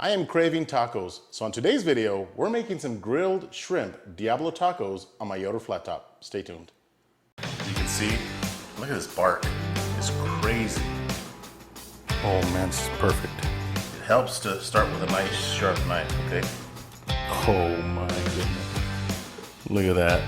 I am craving tacos, so on today's video, we're making some grilled shrimp Diablo tacos on my Yoder Flattop. Stay tuned. You can see, look at this bark. It's crazy. Oh man, this is perfect. It helps to start with a nice sharp knife, okay? Oh my goodness. Look at that.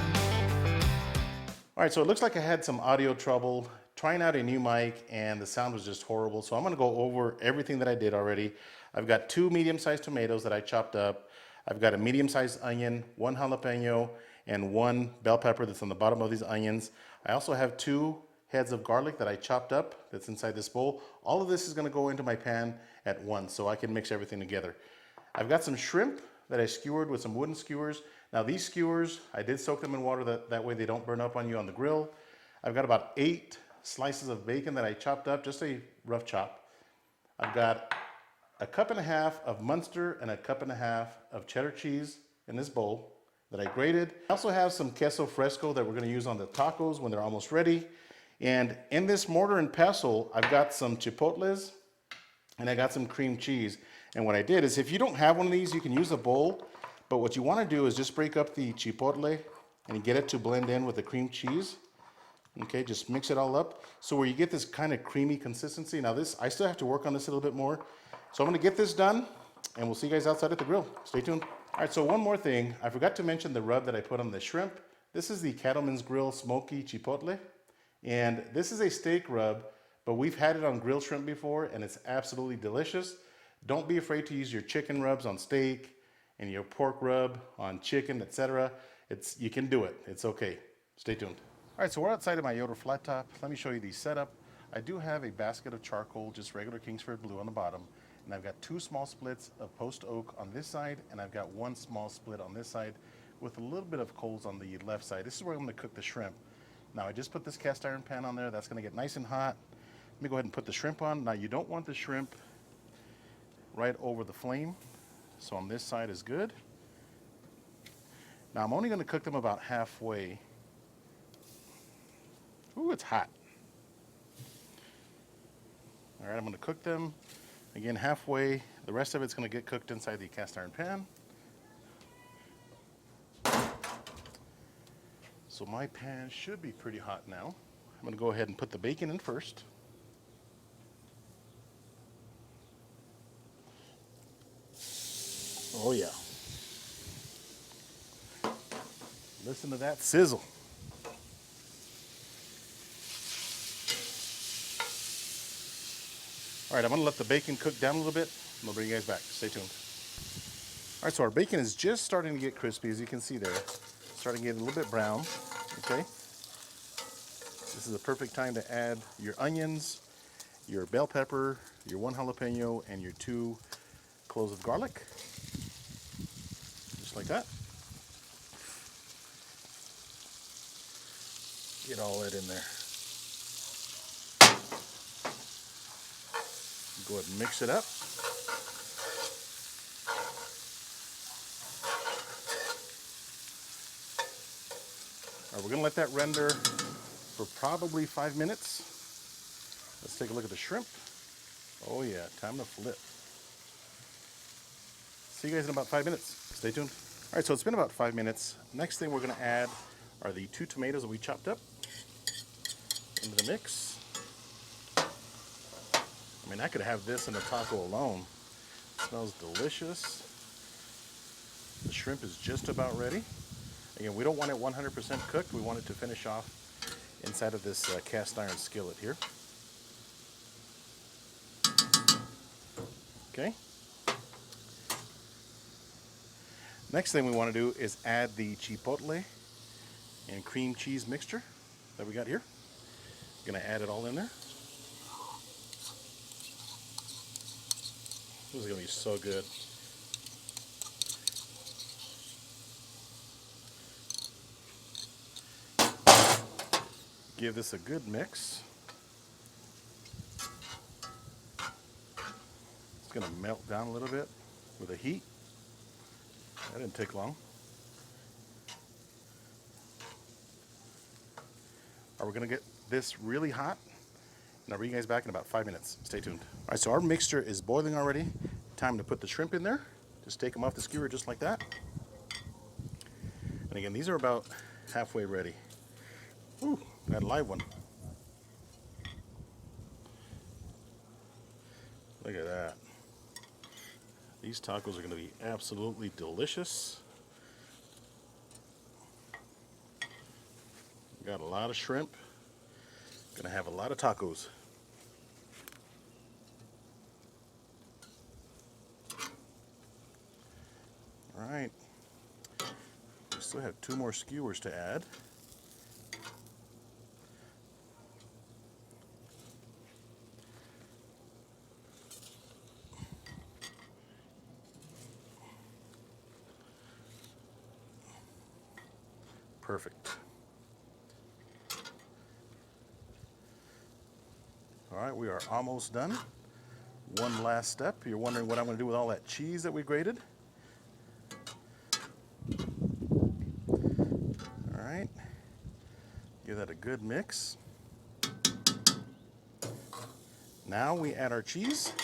All right, so it looks like I had some audio trouble trying out a new mic and the sound was just horrible. So I'm gonna go over everything that I did already. I've got 2 medium-sized tomatoes that I chopped up. I've got a medium-sized onion, 1 jalapeno, and 1 bell pepper that's on the bottom of these onions. I also have 2 heads of garlic that I chopped up that's inside this bowl. All of this is gonna go into my pan at once so I can mix everything together. I've got some shrimp that I skewered with some wooden skewers. Now these skewers, I did soak them in water that way they don't burn up on you on the grill. I've got about 8 slices of bacon that I chopped up, just a rough chop. I've got a 1.5 cups of Munster and a 1.5 cups of cheddar cheese in this bowl that I grated. I also have some queso fresco that we're gonna use on the tacos when they're almost ready. And in this mortar and pestle, I've got some chipotles and I got some cream cheese. And what I did is, if you don't have one of these, you can use a bowl. But what you wanna do is just break up the chipotle and get it to blend in with the cream cheese. Okay, just mix it all up. So where you get this kind of creamy consistency. Now this, I still have to work on this a little bit more. So I'm gonna get this done and we'll see you guys outside at the grill. Stay tuned. All right, so one more thing. I forgot to mention the rub that I put on the shrimp. This is the Cattleman's Grill Smoky Chipotle. And this is a steak rub, but we've had it on grilled shrimp before and it's absolutely delicious. Don't be afraid to use your chicken rubs on steak and your pork rub on chicken, etc. You can do it, it's okay. Stay tuned. All right, so we're outside of my Yoder Flattop. Let me show you the setup. I do have a basket of charcoal, just regular Kingsford blue on the bottom. And I've got 2 small splits of post oak on this side, and I've got 1 small split on this side with a little bit of coals on the left side. This is where I'm gonna cook the shrimp. Now I just put this cast iron pan on there. That's gonna get nice and hot. Let me go ahead and put the shrimp on. Now you don't want the shrimp right over the flame. So on this side is good. Now I'm only gonna cook them about halfway. Ooh, it's hot. All right, I'm gonna cook them again halfway. The rest of it's gonna get cooked inside the cast iron pan. So my pan should be pretty hot now. I'm gonna go ahead and put the bacon in first. Oh yeah. Listen to that sizzle. All right, I'm gonna let the bacon cook down a little bit and I'll bring you guys back. Stay tuned. All right, so our bacon is just starting to get crispy, as you can see there. Starting to get a little bit brown, okay? This is the perfect time to add your onions, your bell pepper, your 1 jalapeno, and your 2 cloves of garlic. Just like that. Get all that in there. Go ahead and mix it up. All right, we're gonna let that render for probably 5 minutes. Let's take a look at the shrimp. Oh yeah, time to flip. See you guys in about 5 minutes. Stay tuned. All right, so it's been about 5 minutes. Next thing we're gonna add are the 2 tomatoes that we chopped up into the mix. I mean, I could have this in a taco alone. It smells delicious. The shrimp is just about ready. Again, we don't want it 100% cooked. We want it to finish off inside of this cast iron skillet here. Okay. Next thing we want to do is add the chipotle and cream cheese mixture that we got here. Gonna add it all in there. This is gonna be so good. Give this a good mix. It's gonna melt down a little bit with the heat. That didn't take long. We're gonna get this really hot, and I'll bring you guys back in about 5 minutes. Stay tuned. All right, so our mixture is boiling already. Time to put the shrimp in there. Just take them off the skewer just like that. And again, these are about halfway ready. Ooh, got a live one. Look at that. These tacos are going to be absolutely delicious. Got a lot of shrimp. Gonna have a lot of tacos. All right. We still have 2 more skewers to add. Perfect. All right, we are almost done. One last step. You're wondering what I'm going to do with all that cheese that we grated. All right, give that a good mix. Now we add our cheese.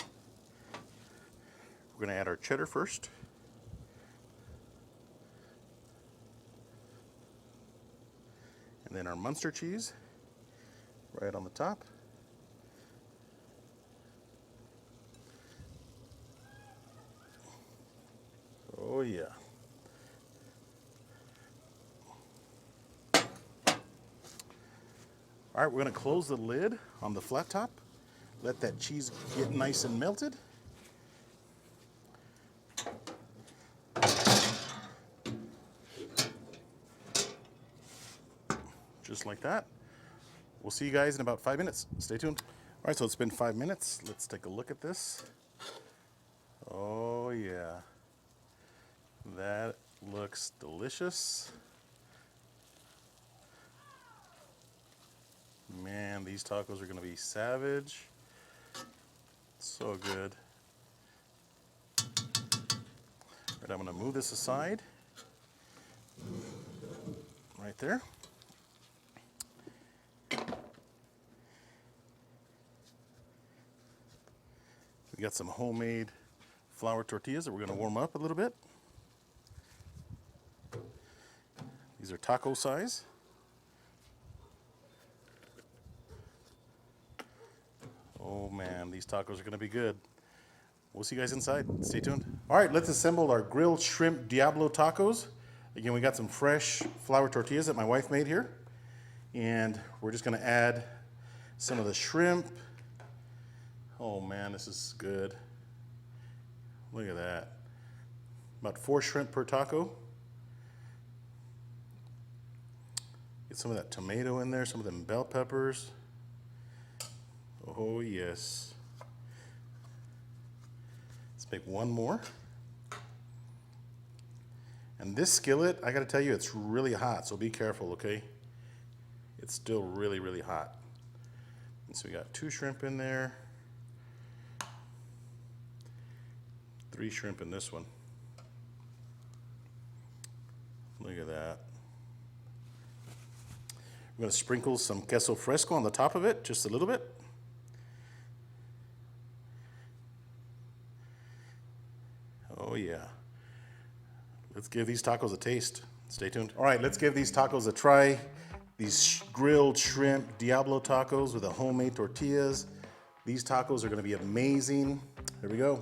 We're going to add our cheddar first. And then our Munster cheese right on the top. Oh yeah. All right, we're going to close the lid on the flat top. Let that cheese get nice and melted. Just like that. We'll see you guys in about 5 minutes. Stay tuned. All right, so it's been 5 minutes. Let's take a look at this. Oh yeah. That looks delicious. Man, these tacos are gonna be savage. So good. All right, I'm gonna move this aside. Right there. We got some homemade flour tortillas that we're gonna warm up a little bit. These are taco size. Oh man, these tacos are gonna be good. We'll see you guys inside. Stay tuned. All right, let's assemble our grilled shrimp Diablo tacos. Again, we got some fresh flour tortillas that my wife made here. And we're just gonna add some of the shrimp. Oh man, this is good. Look at that. About 4 shrimp per taco. Get some of that tomato in there, some of them bell peppers. Oh yes. Let's make one more. And this skillet, I gotta tell you, it's really hot, so be careful, okay? It's still really, really hot. And so we got 2 shrimp in there. 3 shrimp in this one. Look at that. I'm gonna sprinkle some queso fresco on the top of it, just a little bit. Oh yeah. Let's give these tacos a taste. Stay tuned. All right, let's give these tacos a try. These grilled shrimp Diablo tacos with the homemade tortillas. These tacos are gonna be amazing. Here we go.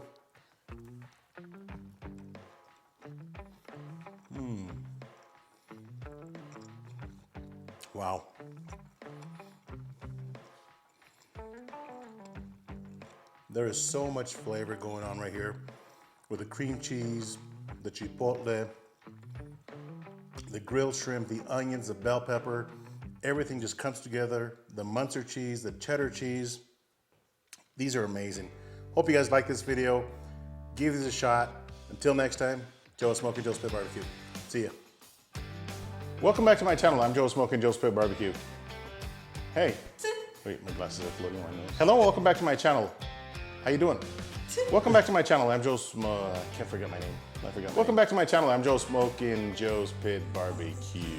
Wow. There is so much flavor going on right here with the cream cheese, the chipotle, the grilled shrimp, the onions, the bell pepper. Everything just comes together. The Munster cheese, the cheddar cheese. These are amazing. Hope you guys like this video. Give these a shot. Until next time, Joe Smokin Joe Spit Barbecue. See ya. Welcome back to my channel. I'm Joe Smokin Joe Spit Barbecue. Hey. Wait, my glasses are floating on my nose. Hello, welcome back to my channel. How you doing? Welcome back to my channel. I'm Joe I can't forget my name. Welcome back to my channel. I'm Joe Smokin Joe Spit Barbecue.